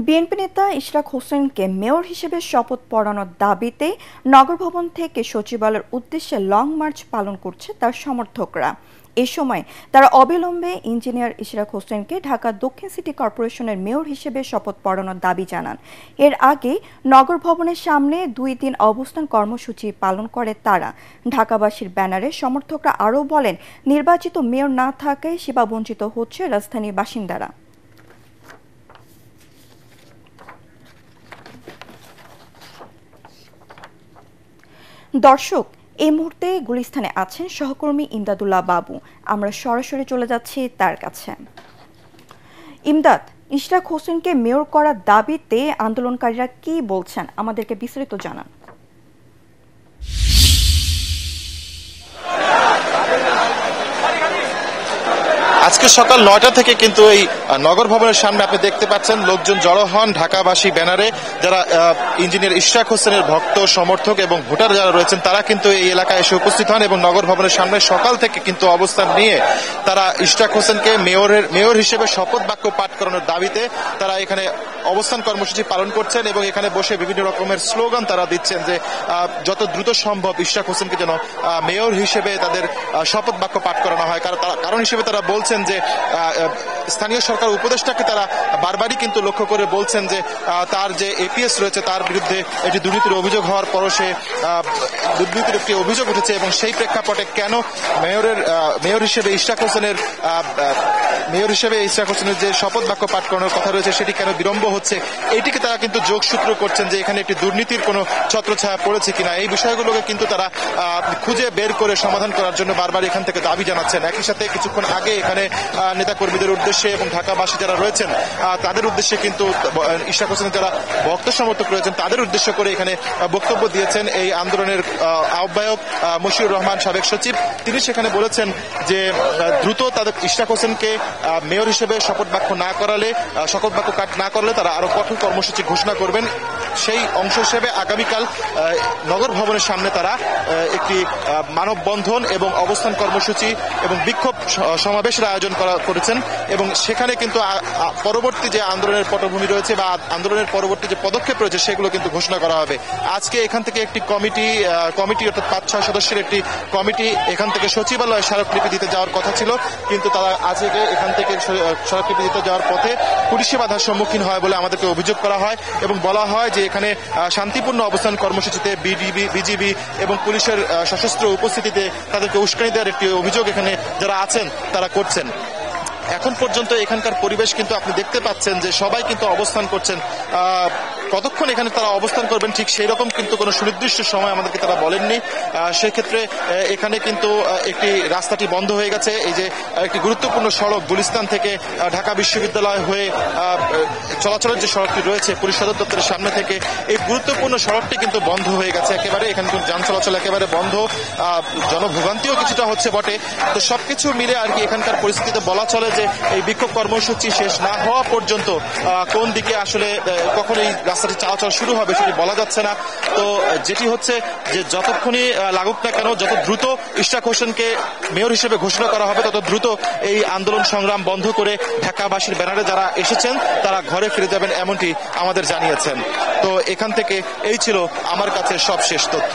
BNP নেতা ইশরাক হোসেনকে mayor হিসেবে শপথ পড়ানোর দাবিতে নগর ভবন থেকে সচিবালয়ের উদ্দেশ্যে লং মার্চ পালন করছে তার সমর্থকরা। এ সময় তারা অবিলম্বে ইঞ্জিনিয়ার ইশরাক হোসেনকে ঢাকা দক্ষিণ সিটি কর্পোরেশনের মেয়র হিসেবে শপথ পড়ানোর দাবি জানান। এর আগে নগর ভবনের সামনে 2 দিন অবস্থান কর্মসূচি পালন করে তারা। ঢাকাবাসীর ব্যানারে সমর্থকরা আরও বলেন, নির্বাচিত মেয়র না থাকায় সেবাবঞ্চিত হচ্ছে রাজধানীর বাসিন্দারা। দর্শক, এই মুহূর্তে গুলিস্তানে আছেন সহকর্মী ইমদাদুল্লাহ বাবু। আমরা সরাসরি চলে যাচ্ছি তার কাছে। ইমদাদ, ইশরাক হোসেনকে মেয়র করার দাবিতে আন্দোলনকারীরা কি বলছেন, আমাদেরকে বিস্তারিত জানান। আজকে সকাল 9টা থেকে কিন্তু এই নগর ভবনের সামনে আপনি দেখতে পাচ্ছেন লোকজন জড়ো হন ঢাকাবাসী ব্যানারে। যারা ইঞ্জিনিয়ার ইশরাক হোসেনের ভক্ত সমর্থক এবং ভোটার যারা রয়েছেন তারা কিন্তু এই এলাকায় এসে উপস্থিত হন এবং নগর ভবনের সামনে সকাল থেকে কিন্তু অবস্থান নিয়ে তারা ইশরাক হোসেনকে মেয়র হিসেবে শপথ বাক্য পাঠ করানোর দাবিতে তারা এখানে অবস্থান কর্মসূচি পালন করছেন এবং এখানে বসে বিভিন্ন রকমের স্লোগান তারা দিচ্ছেন যে যত দ্রুত সম্ভব ইশরাক হোসেনকে যেন মেয়র হিসেবে তাদের শপথ বাক্য পাঠ করানো হয়। কারণ হিসেবে তারা বলছেন যে স্থানীয় সরকার উপদেষ্টাকে তারা বারবারই কিন্তু লক্ষ্য করে বলছেন যে তার যে এপিএস রয়েছে তার বিরুদ্ধে একটি দুর্নীতির অভিযোগ হওয়ার পরও সে দুর্নীতির একটি অভিযোগ উঠেছে এবং সেই প্রেক্ষাপটে কেন মেয়র হিসেবে ইশরাক হোসেনের যে শপথ বাক্য পাঠ করানোর কথা রয়েছে সেটি কেন বিলম্ব হচ্ছে, এইটিকে তারা কিন্তু যোগসূত্র করছেন যে এখানে একটি দুর্নীতির কোনো ছত্রছায়া পড়েছে কিনা। এই বিষয়গুলোকে কিন্তু তারা খুঁজে বের করে সমাধান করার জন্য বারবার এখান থেকে দাবি জানাচ্ছেন। একই সাথে কিছুক্ষণ আগে এখানে নেতাকর্মীদের উদ্দেশ্যে এবং ঢাকাবাসী যারা রয়েছেন তাদের উদ্দেশ্যে কিন্তু ইশরাক হোসেনের যারা ভক্ত সমর্থক রয়েছেন তাদের উদ্দেশ্য করে এখানে বক্তব্য দিয়েছেন এই আন্দোলনের আহ্বায়ক মশিউর রহমান সাবেক সচিব। তিনি সেখানে বলেছেন যে দ্রুত তাদের ইশরাক হোসেনকে মেয়র হিসেবে শপথ বাক্য না করলে তারা আরো কঠোর কর্মসূচি ঘোষণা করবেন। সেই অংশ হিসেবে আগামীকাল নগর ভবনের সামনে তারা একটি মানববন্ধন এবং অবস্থান কর্মসূচি এবং বিক্ষোভ সমাবেশের আয়োজন করেছেন এবং সেখানে কিন্তু পরবর্তী যে আন্দোলনের পটভূমি রয়েছে বা আন্দোলনের পরবর্তী যে পদক্ষেপ রয়েছে সেগুলো কিন্তু ঘোষণা করা হবে। আজকে এখান থেকে একটি কমিটি অর্থাৎ 5-6 সদস্যের একটি কমিটি এখান থেকে সচিবালয়ে স্মারকলিপি দিতে যাওয়ার কথা ছিল, কিন্তু তারা আজকে এখান থেকে স্মারকলিপি দিতে যাওয়ার পথে পুলিশি বাধার সম্মুখীন হয় বলে আমাদেরকে অভিযোগ করা হয় এবং বলা হয় যে এখানে শান্তিপূর্ণ অবস্থান কর্মসূচিতে বিজিবি এবং পুলিশের সশস্ত্র উপস্থিতিতে তাদেরকে উস্কানি দেওয়ার একটি অভিযোগ এখানে যারা আছেন তারা করছেন। এখন পর্যন্ত এখানকার পরিবেশ কিন্তু আপনি দেখতে পাচ্ছেন যে সবাই কিন্তু অবস্থান করছেন। কতক্ষণ এখানে তারা অবস্থান করবেন ঠিক সেই রকম কিন্তু কোনো সুনির্দিষ্ট সময় আমাদেরকে তারা বলেননি। সেক্ষেত্রে এখানে কিন্তু একটি রাস্তাটি বন্ধ হয়ে গেছে। এই যে একটি গুরুত্বপূর্ণ সড়ক গুলিস্তান থেকে ঢাকা বিশ্ববিদ্যালয় হয়ে চলাচলের যে সড়কটি রয়েছে পুলিশ সদর দপ্তরের সামনে থেকে, এই গুরুত্বপূর্ণ সড়কটি কিন্তু বন্ধ হয়ে গেছে একেবারে। এখানে কিন্তু যান চলাচল একেবারে বন্ধ, জনভোগান্তিও কিছুটা হচ্ছে বটে। তো সবকিছু মিলে আর কি এখানকার পরিস্থিতিতে বলা চলে যে এই বিক্ষোভ কর্মসূচি শেষ না হওয়া পর্যন্ত কোন দিকে আসলে কখন এই রাস্তাটি চলাচল শুরু হবে সেটি বলা যাচ্ছে না। তো যেটি হচ্ছে যে যতক্ষণই লাগুক না কেন, যত দ্রুত ইশরাক হোসেনকে মেয়র হিসেবে ঘোষণা করা হবে তত দ্রুত এই আন্দোলন সংগ্রাম বন্ধ করে ঢাকাবাসীর ব্যানারে যারা এসেছেন তারা ঘরে ফিরে যাবেন এমনটি আমাদের জানিয়েছেন। তো এখান থেকে এই ছিল আমার কাছে সবশেষ তথ্য।